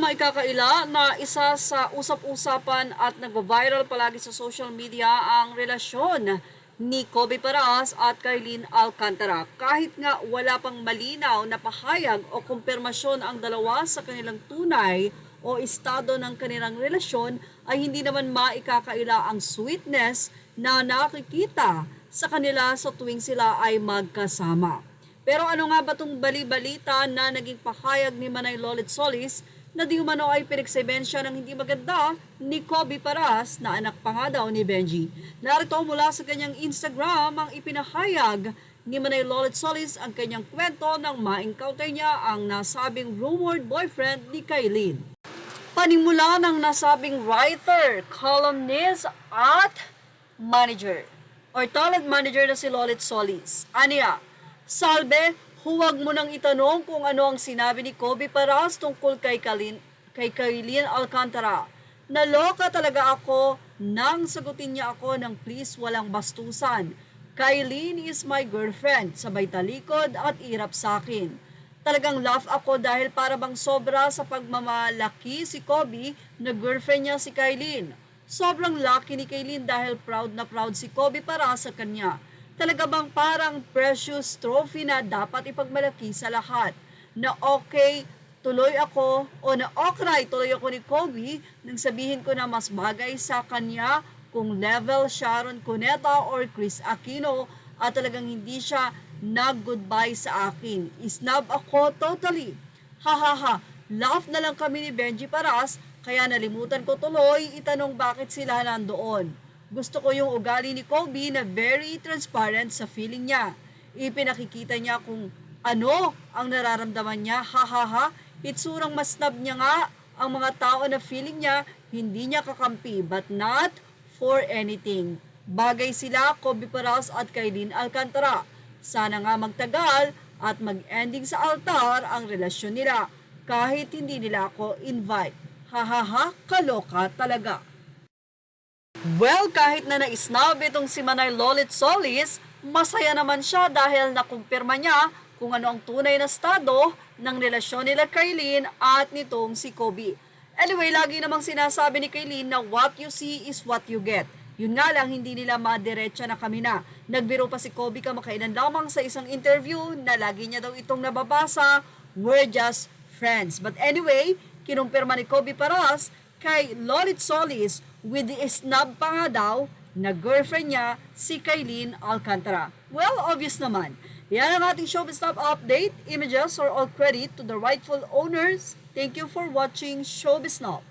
maikakaila na isa sa usap-usapan at nag-viral palagi sa social media ang relasyon ni Kobe Paras at Kailin Alcantara. Kahit nga wala pang malinaw na pahayag o kumpirmasyon ang dalawa sa kanilang tunay o estado ng kanilang relasyon, ay hindi naman maikakaila ang sweetness na nakikita sa kanila sa tuwing sila ay magkasama. Pero ano nga ba itong bali-balita na naging pahayag ni Manay Lolit Solis na di umano ay pinagsebensya ng hindi maganda ni Kobe Paras na anak pa nga daw ni Benji? Narito mula sa kanyang Instagram ang ipinahayag ni Manay Lolit Solis ang kanyang kwento nang ma-encounter niya ang nasabing rumored boyfriend ni Kailin. Panimula ng nasabing writer, columnist at manager or talent manager na si Lolit Solis. Aniya, Salbe, huwag mo nang itanong kung ano ang sinabi ni Kobe Paras tungkol kay Kailin Alcantara. Naloka talaga ako nang sagutin niya ako ng please walang bastusan. Kailin is my girlfriend, sabay talikod at irap sa akin. Talagang laugh ako dahil para bang sobra sa pagmamalaki si Kobe na girlfriend niya si Kailin. Sobrang lucky ni Kailin dahil proud na proud si Kobe para sa kanya. Talaga bang parang precious trophy na dapat ipagmalaki sa lahat. Na okay, tuloy ako o na okray, tuloy ako ni Kobe nang sabihin ko na mas bagay sa kanya kung level Sharon Cuneta or Chris Aquino at talagang hindi siya nag-goodbye sa akin. Isnab ako totally. Hahaha, laugh na lang kami ni Benji Paras kaya nalimutan ko tuloy itanong bakit sila nandoon. Gusto ko yung ugali ni Kobe na very transparent sa feeling niya. Ipinakikita niya kung ano ang nararamdaman niya. Hahaha, itsurang mas snub niya nga ang mga tao na feeling niya hindi niya kakampi but not for anything. Bagay sila, Kobe Paras at Kailin Alcantara. Sana nga magtagal at mag-ending sa altar ang relasyon nila kahit hindi nila ako invite. Hahaha, kaloka talaga. Well, kahit na naisnab itong si Manay Lolit Solis, masaya naman siya dahil nakumpirma niya kung ano ang tunay na estado ng relasyon nila Kailin at nitong si Kobe. Anyway, lagi namang sinasabi ni Kailin na what you see is what you get. Yun nga lang, hindi nila madiretsa na kami na. Nagbiro pa si Kobe kamakailan lamang sa isang interview na lagi niya daw itong nababasa, we're just friends. But anyway, kinumpirma ni Kobe Paras kay Lolit Solis with the snub pa nga daw na girlfriend niya si Kailin Alcantara. Well, obvious naman. Yan ang ating Showbiz Stop update. Images are all credit to the rightful owners. Thank you for watching Showbiz Stop.